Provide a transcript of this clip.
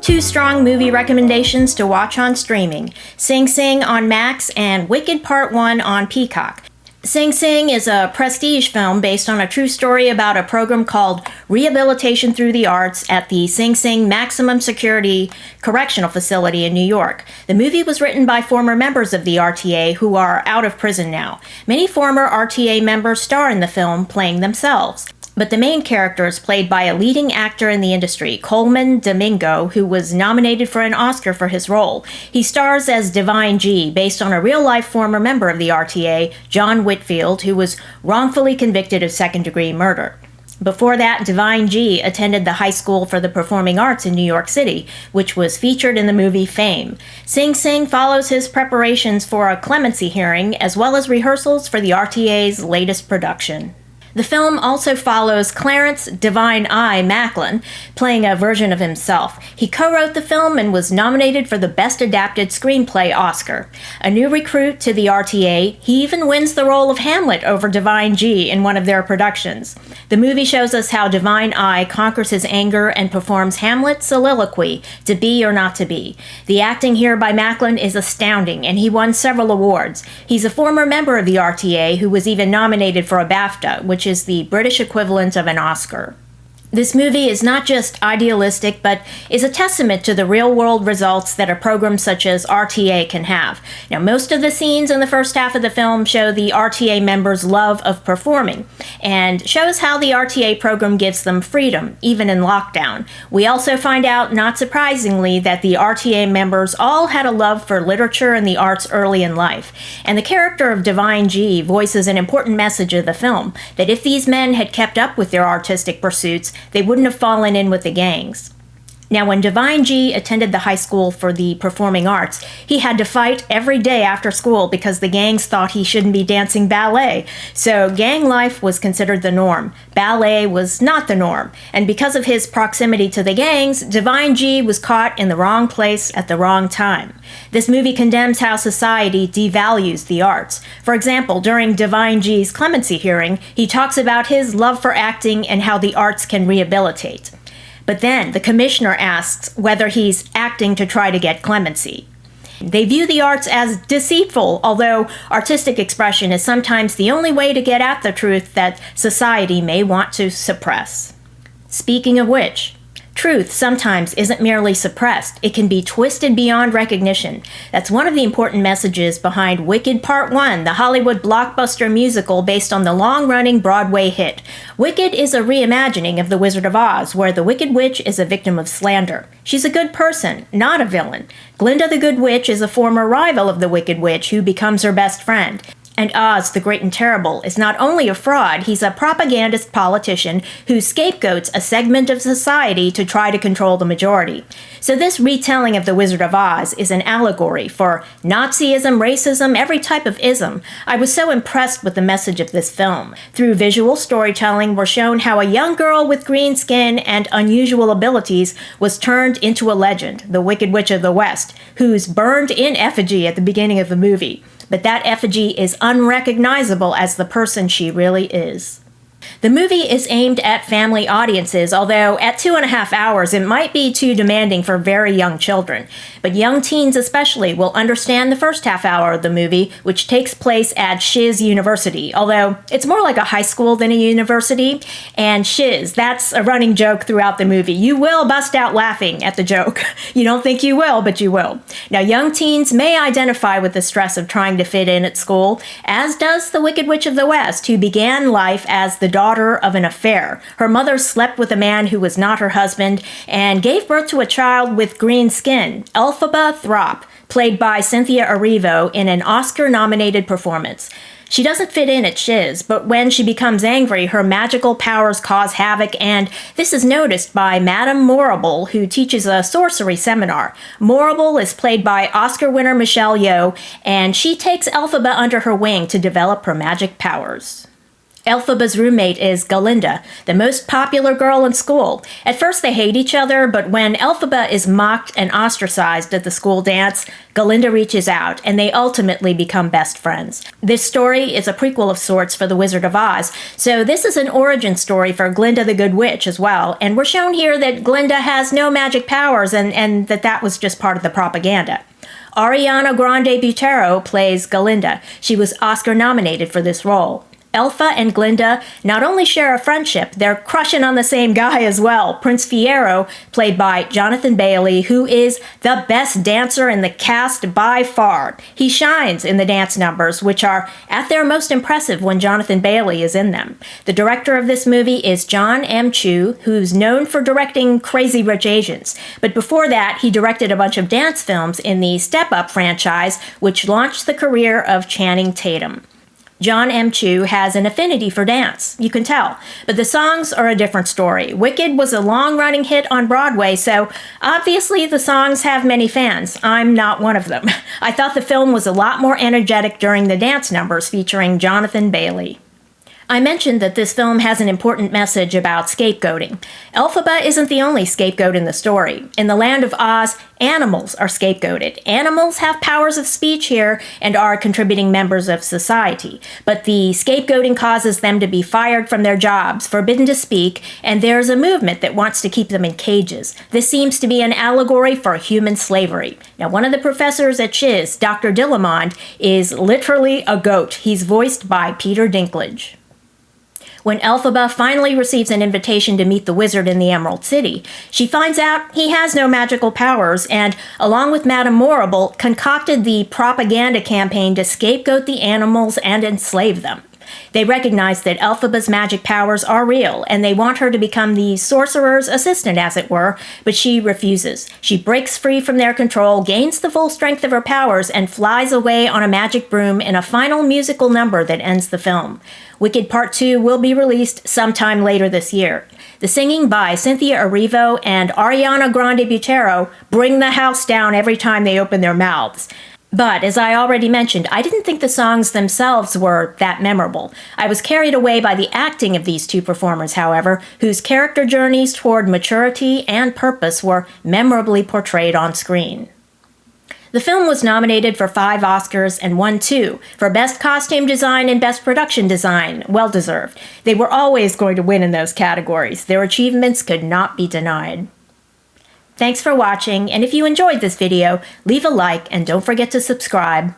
Two strong movie recommendations to watch on streaming: Sing Sing on Max and Wicked Part 1 on Peacock. Sing Sing is a prestige film based on a true story about a program called Rehabilitation Through the Arts at the Sing Sing Maximum Security Correctional Facility in New York. The movie was written by former members of the RTA who are out of prison now. Many former RTA members star in the film, playing themselves. But the main character is played by a leading actor in the industry, Coleman Domingo, who was nominated for an Oscar for his role. He stars as Divine G, based on a real-life former member of the RTA, John Whitfield, who was wrongfully convicted of second-degree murder. Before that, Divine G attended the High School for the Performing Arts in New York City, which was featured in the movie Fame. Sing Sing follows his preparations for a clemency hearing, as well as rehearsals for the RTA's latest production. The film also follows Clarence Divine I Macklin, playing a version of himself. He co-wrote the film and was nominated for the Best Adapted Screenplay Oscar. A new recruit to the RTA, he even wins the role of Hamlet over Divine G in one of their productions. The movie shows us how Divine I conquers his anger and performs Hamlet's soliloquy, to be or not to be. The acting here by Macklin is astounding, and he won several awards. He's a former member of the RTA who was even nominated for a BAFTA, which is the British equivalent of an Oscar. This movie is not just idealistic, but is a testament to the real-world results that a program such as RTA can have. Now, most of the scenes in the first half of the film show the RTA members' love of performing, and shows how the RTA program gives them freedom, even in lockdown. We also find out, not surprisingly, that the RTA members all had a love for literature and the arts early in life. And the character of Divine G voices an important message of the film, that if these men had kept up with their artistic pursuits, they wouldn't have fallen in with the gangs. Now, when Divine G attended the High School for the Performing Arts, he had to fight every day after school because the gangs thought he shouldn't be dancing ballet. So gang life was considered the norm. Ballet was not the norm. And because of his proximity to the gangs, Divine G was caught in the wrong place at the wrong time. This movie condemns how society devalues the arts. For example, during Divine G's clemency hearing, he talks about his love for acting and how the arts can rehabilitate. But then the commissioner asks whether he's acting to try to get clemency. They view the arts as deceitful, although artistic expression is sometimes the only way to get at the truth that society may want to suppress. Speaking of which, truth sometimes isn't merely suppressed, it can be twisted beyond recognition. That's one of the important messages behind Wicked Part 1, the Hollywood blockbuster musical based on the long-running Broadway hit. Wicked is a reimagining of The Wizard of Oz, where the Wicked Witch is a victim of slander. She's a good person, not a villain. Glinda the Good Witch is a former rival of the Wicked Witch who becomes her best friend. And Oz, the Great and Terrible, is not only a fraud, he's a propagandist politician who scapegoats a segment of society to try to control the majority. So this retelling of The Wizard of Oz is an allegory for Nazism, racism, every type of ism. I was so impressed with the message of this film. Through visual storytelling, we're shown how a young girl with green skin and unusual abilities was turned into a legend, the Wicked Witch of the West, who's burned in effigy at the beginning of the movie. But that effigy is unrecognizable as the person she really is. The movie is aimed at family audiences, although at 2.5 hours it might be too demanding for very young children. But young teens especially will understand the first half hour of the movie, which takes place at Shiz University, although it's more like a high school than a university. And Shiz, that's a running joke throughout the movie. You will bust out laughing at the joke. You don't think you will, but you will. Now, young teens may identify with the stress of trying to fit in at school, as does the Wicked Witch of the West, who began life as the daughter of an affair. Her mother slept with a man who was not her husband and gave birth to a child with green skin, Elphaba Throp, played by Cynthia Erivo in an Oscar-nominated performance. She doesn't fit in at Shiz, but when she becomes angry, her magical powers cause havoc, and this is noticed by Madame Morrible, who teaches a sorcery seminar. Morrible is played by Oscar winner Michelle Yeoh, and she takes Elphaba under her wing to develop her magic powers. Elphaba's roommate is Glinda, the most popular girl in school. At first they hate each other, but when Elphaba is mocked and ostracized at the school dance, Glinda reaches out, and they ultimately become best friends. This story is a prequel of sorts for The Wizard of Oz, so this is an origin story for Glinda the Good Witch as well, and we're shown here that Glinda has no magic powers and that was just part of the propaganda. Ariana Grande-Butero plays Glinda. She was Oscar nominated for this role. Elpha and Glinda not only share a friendship, they're crushing on the same guy as well, Prince Fiero, played by Jonathan Bailey, who is the best dancer in the cast by far. He shines in the dance numbers, which are at their most impressive when Jonathan Bailey is in them. The director of this movie is John M. Chu, who's known for directing Crazy Rich Asians. But before that, he directed a bunch of dance films in the Step Up franchise, which launched the career of Channing Tatum. John M. Chu has an affinity for dance, you can tell, but the songs are a different story. Wicked was a long-running hit on Broadway, so obviously the songs have many fans. I'm not one of them. I thought the film was a lot more energetic during the dance numbers featuring Jonathan Bailey. I mentioned that this film has an important message about scapegoating. Elphaba isn't the only scapegoat in the story. In the land of Oz, animals are scapegoated. Animals have powers of speech here and are contributing members of society. But the scapegoating causes them to be fired from their jobs, forbidden to speak, and there's a movement that wants to keep them in cages. This seems to be an allegory for human slavery. Now, one of the professors at Chiz, Dr. Dillamond, is literally a goat. He's voiced by Peter Dinklage. When Elphaba finally receives an invitation to meet the wizard in the Emerald City, she finds out he has no magical powers and, along with Madame Morrible, concocted the propaganda campaign to scapegoat the animals and enslave them. They recognize that Elphaba's magic powers are real, and they want her to become the sorcerer's assistant, as it were, but she refuses. She breaks free from their control, gains the full strength of her powers, and flies away on a magic broom in a final musical number that ends the film. Wicked Part 2 will be released sometime later this year. The singing by Cynthia Erivo and Ariana Grande-Butero bring the house down every time they open their mouths. But, as I already mentioned, I didn't think the songs themselves were that memorable. I was carried away by the acting of these two performers, however, whose character journeys toward maturity and purpose were memorably portrayed on screen. The film was nominated for 5 Oscars and won 2, for Best Costume Design and Best Production Design, well deserved. They were always going to win in those categories. Their achievements could not be denied. Thanks for watching, and if you enjoyed this video, leave a like and don't forget to subscribe.